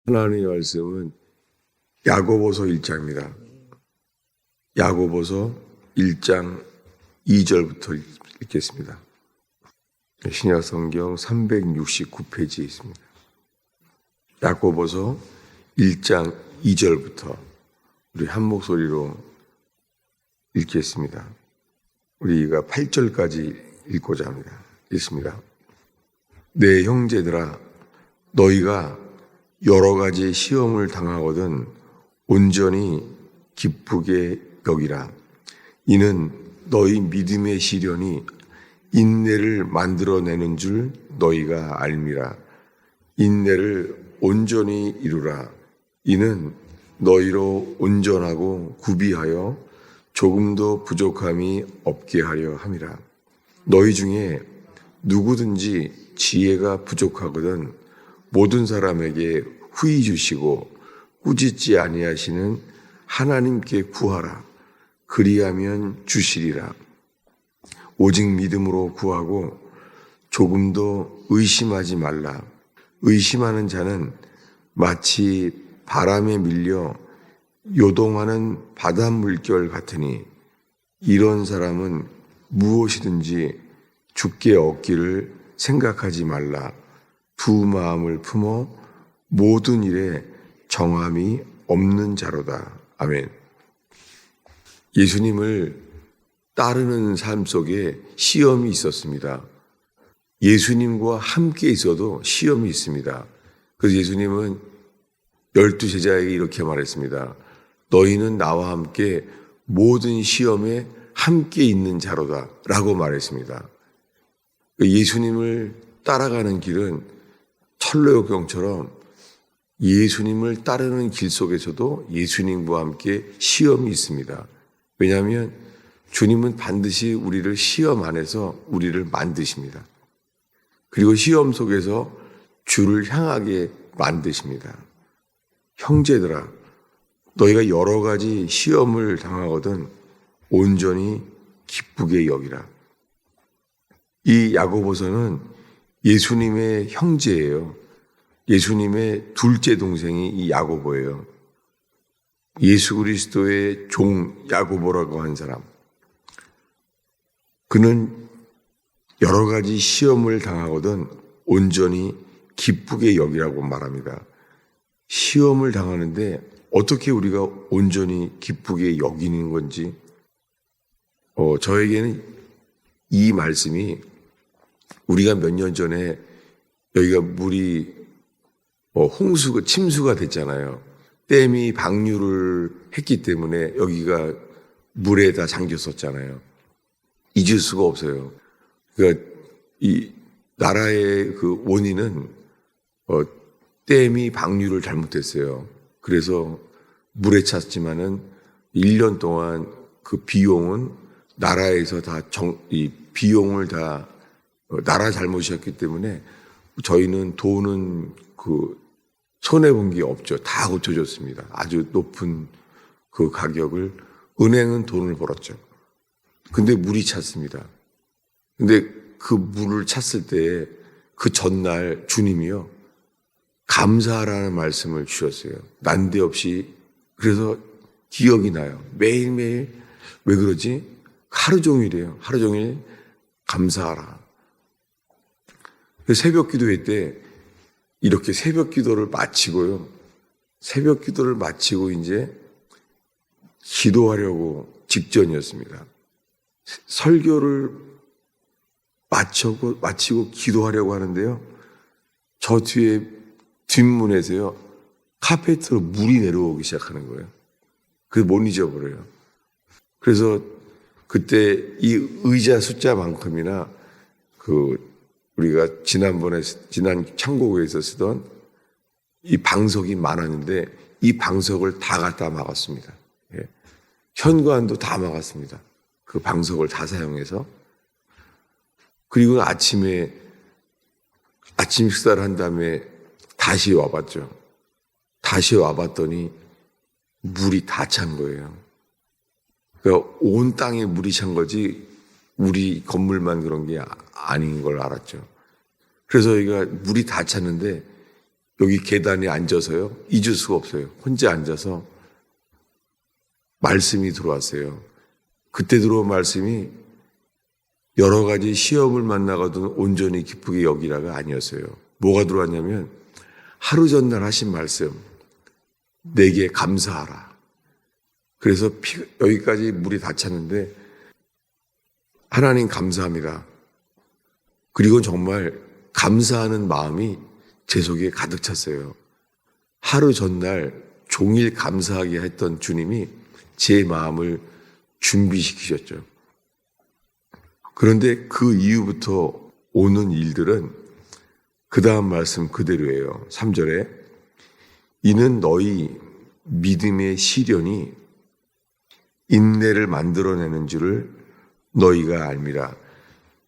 하나님의 말씀은 야고보서 1장입니다. 야고보서 1장 2절부터 읽겠습니다. 신약 성경 369페이지에 있습니다. 야고보서 1장 2절부터 우리 한 목소리로 읽겠습니다. 우리가 8절까지 읽고자 합니다. 읽습니다. 내 형제들아, 너희가 여러 가지 시험을 당하거든 온전히 기쁘게 여기라. 이는 너희 믿음의 시련이 인내를 만들어내는 줄 너희가 알미라. 인내를 온전히 이루라. 이는 너희로 온전하고 구비하여 조금도 부족함이 없게 하려 함이라. 너희 중에 누구든지 지혜가 부족하거든 모든 사람에게 후히 주시고 꾸짖지 아니하시는 하나님께 구하라. 그리하면 주시리라. 오직 믿음으로 구하고 조금도 의심하지 말라. 의심하는 자는 마치 바람에 밀려 요동하는 바닷물결 같으니 이런 사람은 무엇이든지 주께 얻기를 생각하지 말라. 두 마음을 품어 모든 일에 정함이 없는 자로다. 아멘. 예수님을 따르는 삶 속에 시험이 있었습니다. 예수님과 함께 있어도 시험이 있습니다. 그래서 예수님은 12제자에게 이렇게 말했습니다. 너희는 나와 함께 모든 시험에 함께 있는 자로다 라고 말했습니다. 예수님을 따라가는 길은 철로역경처럼 예수님을 따르는 길 속에서도 예수님과 함께 시험이 있습니다. 왜냐하면 주님은 반드시 우리를 시험 안에서 우리를 만드십니다. 그리고 시험 속에서 주를 향하게 만드십니다. 형제들아, 너희가 여러 가지 시험을 당하거든 온전히 기쁘게 여기라. 이 야고보서는 예수님의 형제예요. 예수님의 둘째 동생이 이 야고보예요. 예수 그리스도의 종 야고보라고 한 사람. 그는 여러 가지 시험을 당하거든 온전히 기쁘게 여기라고 말합니다. 시험을 당하는데 어떻게 우리가 온전히 기쁘게 여기는 건지 저에게는 이 말씀이 우리가 몇 년 전에 여기가 물이 홍수가 침수가 됐잖아요. 댐이 방류를 했기 때문에 여기가 물에 다 잠겼었잖아요. 잊을 수가 없어요. 그러니까 이 나라의 그 원인은 댐이 방류를 잘못했어요. 그래서 물에 찼지만은 1년 동안 그 비용은 나라에서 이 비용을 다 나라 잘못이었기 때문에 저희는 돈은 손해본 게 없죠. 다 고쳐줬습니다. 아주 높은 그 가격을 은행은 돈을 벌었죠. 근데 물이 찼습니다. 근데 그 물을 찼을 때 그 전날 주님이요. 감사하라는 말씀을 주셨어요. 난데없이. 그래서 기억이 나요. 매일매일 왜 그러지? 하루 종일이에요. 하루 종일 감사하라. 새벽 기도회 때 이렇게 새벽 기도를 마치고요. 새벽 기도를 마치고 이제 기도하려고 직전이었습니다. 설교를 마치고 기도하려고 하는데요. 저 뒤에 뒷문에서요. 카페트로 물이 내려오기 시작하는 거예요. 그래서 못 잊어버려요. 그래서 그때 이 의자 숫자만큼이나 우리가 지난 창고구에서 쓰던 이 방석이 많았는데 이 방석을 다 갖다 막았습니다. 예. 현관도 다 막았습니다. 그 방석을 다 사용해서. 그리고 아침 식사를 한 다음에 다시 와봤죠. 다시 와봤더니 물이 다 찬 거예요. 그러니까 온 땅에 물이 찬 거지 우리 건물만 그런 게 아닌 걸 알았죠. 그래서 저희가 물이 다 찼는데 여기 계단에 앉아서요. 잊을 수가 없어요. 혼자 앉아서 말씀이 들어왔어요. 그때 들어온 말씀이 여러 가지 시험을 만나거든 온전히 기쁘게 여기라가 아니었어요. 뭐가 들어왔냐면 하루 전날 하신 말씀, 내게 감사하라. 그래서 여기까지 물이 다 찼는데 하나님 감사합니다. 그리고 정말 감사하는 마음이 제 속에 가득 찼어요. 하루 전날 종일 감사하게 했던 주님이 제 마음을 준비시키셨죠. 그런데 그 이후부터 오는 일들은 그 다음 말씀 그대로예요. 3절에 이는 너희 믿음의 시련이 인내를 만들어내는 줄을 너희가 알미라.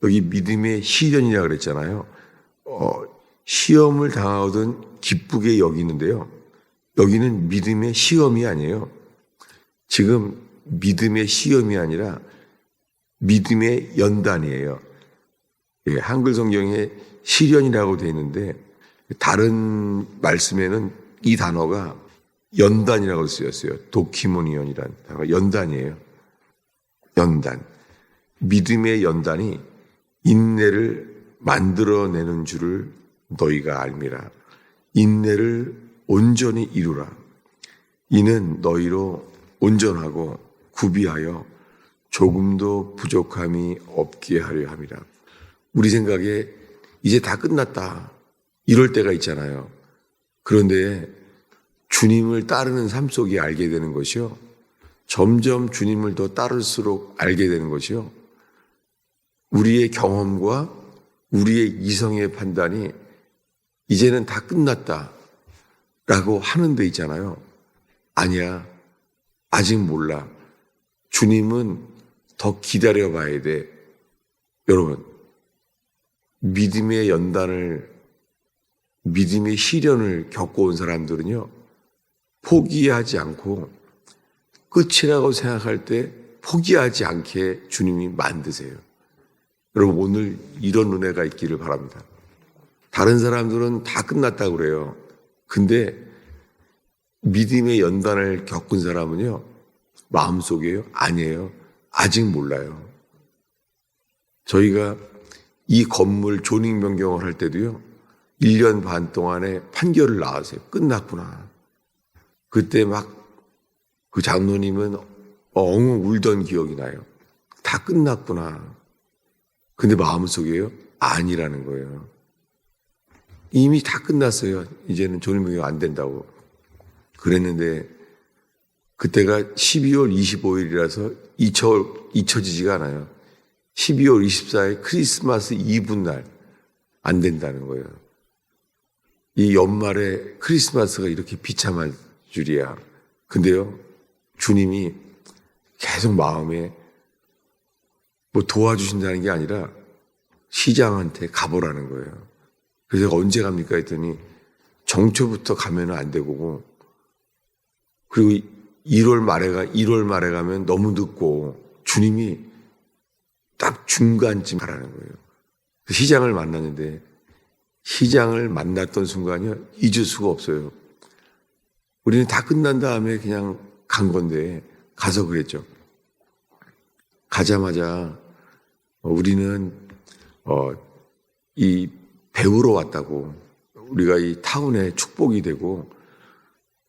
여기 믿음의 시련이라고 그랬잖아요. 시험을 당하거든 기쁘게 여기는데요. 여기는 믿음의 시험이 아니에요. 지금 믿음의 시험이 아니라 믿음의 연단이에요. 예, 한글 성경에 시련이라고 되어 있는데 다른 말씀에는 이 단어가 연단이라고 쓰였어요. 도키모니언이라는 단어가 연단이에요. 연단. 믿음의 연단이 인내를 만들어내는 줄을 너희가 알미라. 인내를 온전히 이루라. 이는 너희로 온전하고 구비하여 조금도 부족함이 없게 하려 함이라. 우리 생각에 이제 다 끝났다. 이럴 때가 있잖아요. 그런데 주님을 따르는 삶 속에 알게 되는 것이요. 점점 주님을 더 따를수록 알게 되는 것이요. 우리의 경험과 우리의 이성의 판단이 이제는 다 끝났다 라고 하는 데 있잖아요. 아니야. 아직 몰라. 주님은 더 기다려 봐야 돼. 여러분, 믿음의 연단을, 믿음의 시련을 겪어온 사람들은요, 포기하지 않고 끝이라고 생각할 때 포기하지 않게 주님이 만드세요. 여러분, 오늘 이런 은혜가 있기를 바랍니다. 다른 사람들은 다 끝났다고 그래요. 근데 믿음의 연단을 겪은 사람은요, 마음속에요? 아니에요. 아직 몰라요. 저희가 이 건물 조직 변경을 할 때도요, 1년 반 동안에 판결을 나왔어요. 끝났구나. 그때 막 그 장로님은 엉엉 울던 기억이 나요. 다 끝났구나. 근데 마음속에요? 아니라는 거예요. 이미 다 끝났어요. 이제는 조직 변경 안 된다고. 그랬는데 그때가 12월 25일이라서 잊혀지지가 않아요. 12월 24일 크리스마스 이브 날 안 된다는 거예요. 이 연말에 크리스마스가 이렇게 비참할 줄이야. 근데요, 주님이 계속 마음에 뭐 도와주신다는 게 아니라 시장한테 가보라는 거예요. 그래서 제가 언제 갑니까 했더니 정초부터 가면 안 되고, 그리고 1월 말에 가면 너무 늦고 주님이 딱 중간쯤 가라는 거예요. 시장을 만났는데 시장을 만났던 순간이요, 잊을 수가 없어요. 우리는 다 끝난 다음에 그냥 간 건데 가서 그랬죠. 가자마자 우리는 이 배우러 왔다고, 우리가 이 타운에 축복이 되고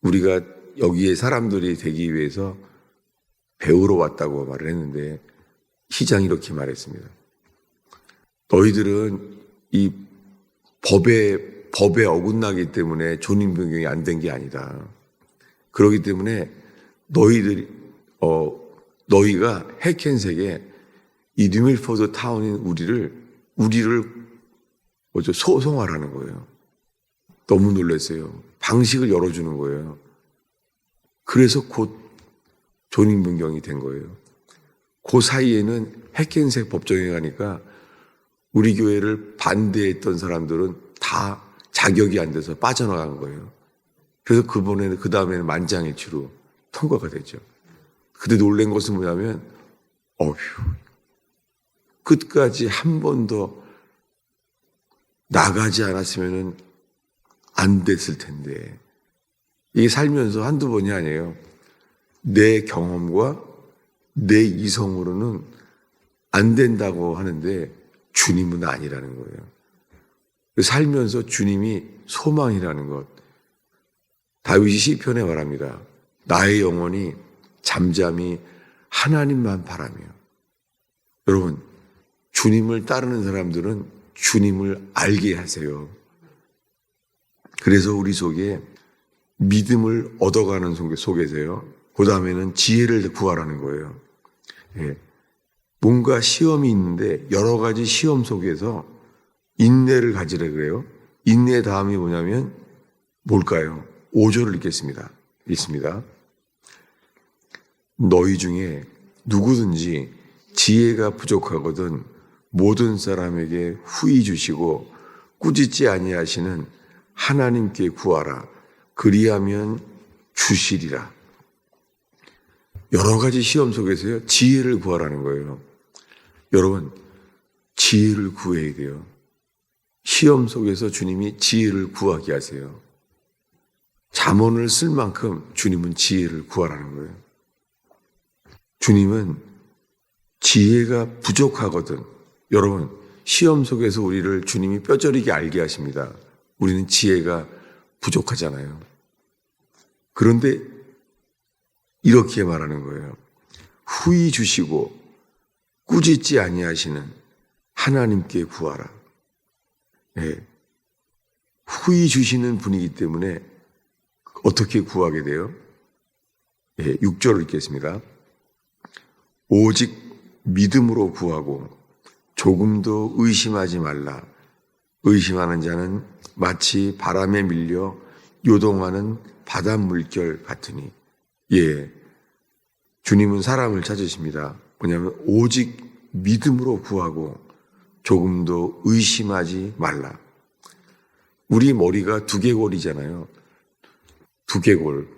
우리가 여기에 사람들이 되기 위해서 배우러 왔다고 말을 했는데 시장이 이렇게 말했습니다. 너희들은 이 법에 어긋나기 때문에 존인 변경이 안 된 게 아니다. 그렇기 때문에 너희가 해켄색에 이 뉴밀포드 타운인 우리를 소송하라는 거예요. 너무 놀랐어요. 방식을 열어주는 거예요. 그래서 곧 존인 변경이 된 거예요. 그 사이에는 해켄색 법정에 가니까 우리 교회를 반대했던 사람들은 다 자격이 안 돼서 빠져나간 거예요. 그래서 그 다음에는 만장일치로 통과가 됐죠. 그때 놀란 것은 뭐냐면, 끝까지 한 번 더 나가지 않았으면 안 됐을 텐데. 이게 살면서 한두 번이 아니에요. 내 경험과 내 이성으로는 안 된다고 하는데 주님은 아니라는 거예요. 살면서 주님이 소망이라는 것. 다윗이 시편에 말합니다. 나의 영혼이 잠잠히 하나님만 바라며. 여러분, 주님을 따르는 사람들은 주님을 알게 하세요. 그래서 우리 속에 믿음을 얻어가는 속에서요. 그 다음에는 지혜를 구하라는 거예요. 예. 뭔가 시험이 있는데 여러 가지 시험 속에서 인내를 가지라 그래요. 인내 다음이 뭐냐면 뭘까요? 5절을 읽습니다. 너희 중에 누구든지 지혜가 부족하거든 모든 사람에게 후히 주시고 꾸짖지 아니하시는 하나님께 구하라. 그리하면 주시리라. 여러 가지 시험 속에서요. 지혜를 구하라는 거예요. 여러분, 지혜를 구해야 돼요. 시험 속에서 주님이 지혜를 구하게 하세요. 잠언을 쓸 만큼 주님은 지혜를 구하라는 거예요. 주님은 지혜가 부족하거든. 여러분, 시험 속에서 우리를 주님이 뼈저리게 알게 하십니다. 우리는 지혜가 부족하잖아요. 그런데 이렇게 말하는 거예요. 후히 주시고 꾸짖지 아니하시는 하나님께 구하라. 네. 후히 주시는 분이기 때문에 어떻게 구하게 돼요? 네, 6절을 읽겠습니다. 오직 믿음으로 구하고 조금도 의심하지 말라. 의심하는 자는 마치 바람에 밀려 요동하는 바닷물결 같으니. 예, 주님은 사람을 찾으십니다. 뭐냐면 오직 믿음으로 구하고 조금도 의심하지 말라. 우리 머리가 두개골이잖아요. 두개골.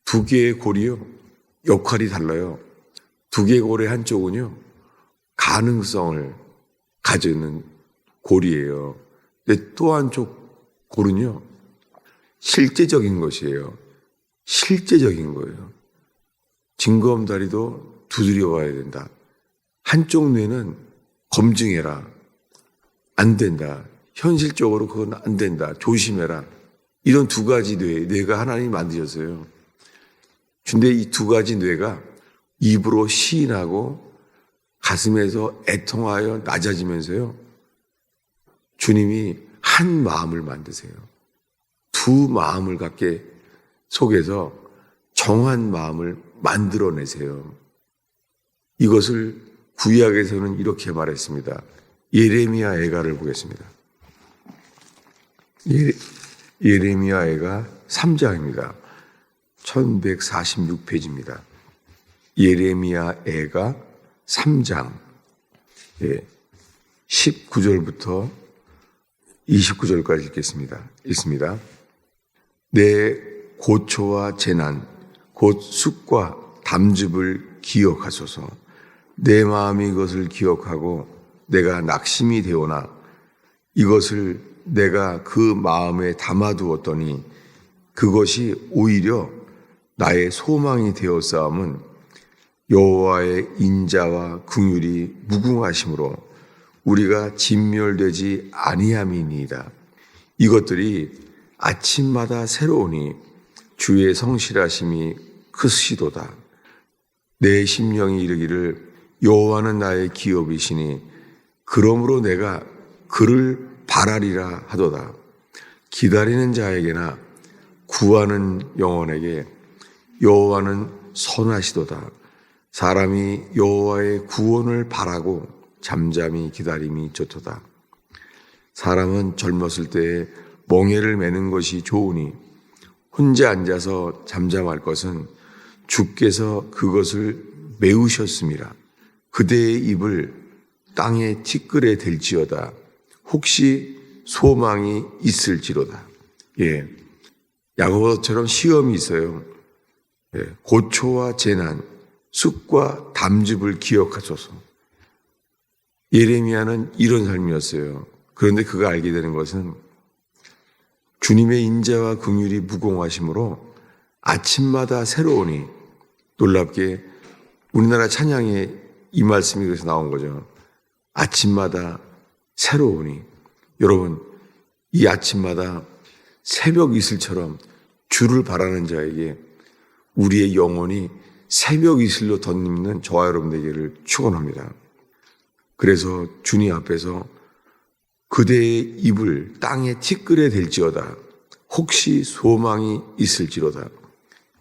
두 개의 골이요. 역할이 달라요. 두개골의 한쪽은요. 가능성을 가지는 골이에요. 근데 또 한쪽 골은요. 실제적인 것이에요. 실제적인 거예요. 징검다리도 두드려 봐야 된다. 한쪽 뇌는 검증해라. 안 된다. 현실적으로 그건 안 된다. 조심해라. 이런 두 가지 뇌가 하나님이 만드셨어요. 근데 이 두 가지 뇌가 입으로 시인하고 가슴에서 애통하여 낮아지면서요. 주님이 한 마음을 만드세요. 두 마음을 갖게 속에서 정한 마음을 만들어내세요. 이것을 구약에서는 이렇게 말했습니다. 예레미야 애가를 보겠습니다. 예레미야 애가 3장입니다. 1146페이지입니다. 예레미야 애가 3장 19절부터 29절까지 읽습니다. 내 고초와 재난 곧 숙과 담즙을 기억하소서. 내 마음이 이것을 기억하고 내가 낙심이 되오나 이것을 내가 그 마음에 담아두었더니 그것이 오히려 나의 소망이 되었사함은 여호와의 인자와 긍휼이 무궁하심으로 우리가 진멸되지 아니함이니이다. 이것들이 아침마다 새로우니 주의 성실하심이 크시도다. 내 심령이 이르기를 여호와는 나의 기업이시니 그러므로 내가 그를 바라리라 하도다. 기다리는 자에게나 구하는 영혼에게 여호와는 선하시도다. 사람이 여호와의 구원을 바라고 잠잠히 기다림이 좋도다. 사람은 젊었을 때에 멍에를 매는 것이 좋으니 혼자 앉아서 잠잠할 것은 주께서 그것을 메우셨음이라. 그대의 입을 땅에 티끌에 댈지어다. 혹시 소망이 있을지로다. 예, 야고보처럼 시험이 있어요. 예, 고초와 재난, 숙과 담즙을 기억하소서. 예레미야는 이런 삶이었어요. 그런데 그가 알게 되는 것은 주님의 인자와 긍휼이 무궁하심으로 아침마다 새로우니, 놀랍게 우리나라 찬양에 이 말씀이 그래서 나온 거죠. 아침마다 새로우니. 여러분, 이 아침마다 새벽 이슬처럼 주를 바라는 자에게 우리의 영혼이 새벽 이슬로 덧입는 저와 여러분 되기를 축원합니다. 그래서 주님 앞에서 그대의 입을 땅에 티끌에 댈지어다. 혹시 소망이 있을지로다.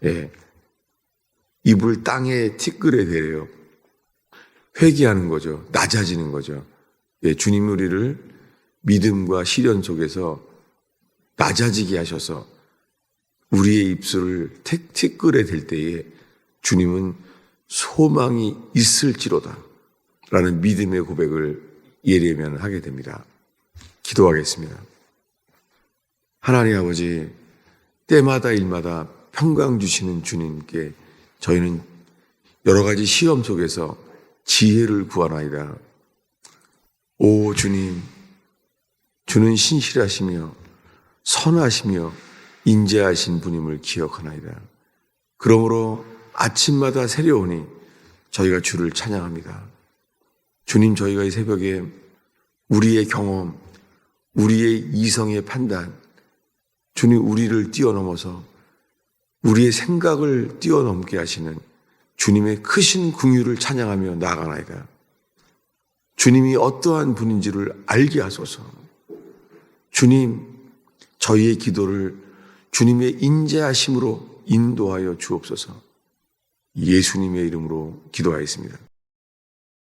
예, 입을 땅에 티끌에 대래요. 회개하는 거죠. 낮아지는 거죠. 예, 주님 우리를 믿음과 시련 속에서 낮아지게 하셔서 우리의 입술을 티끌에 댈 때에 주님은 소망이 있을지로다 라는 믿음의 고백을 예레미야는 하게 됩니다. 기도하겠습니다. 하나님 아버지, 때마다 일마다 평강 주시는 주님께 저희는 여러 가지 시험 속에서 지혜를 구하나이다. 오 주님, 주는 신실하시며 선하시며 인자하신 분임을 기억하나이다. 그러므로 아침마다 새려오니 저희가 주를 찬양합니다. 주님, 저희가 이 새벽에 우리의 경험, 우리의 이성의 판단, 주님 우리를 뛰어넘어서 우리의 생각을 뛰어넘게 하시는 주님의 크신 긍휼을 찬양하며 나아가나이다. 주님이 어떠한 분인지를 알게 하소서. 주님, 저희의 기도를 주님의 인자하심으로 인도하여 주옵소서. 예수님의 이름으로 기도하였습니다.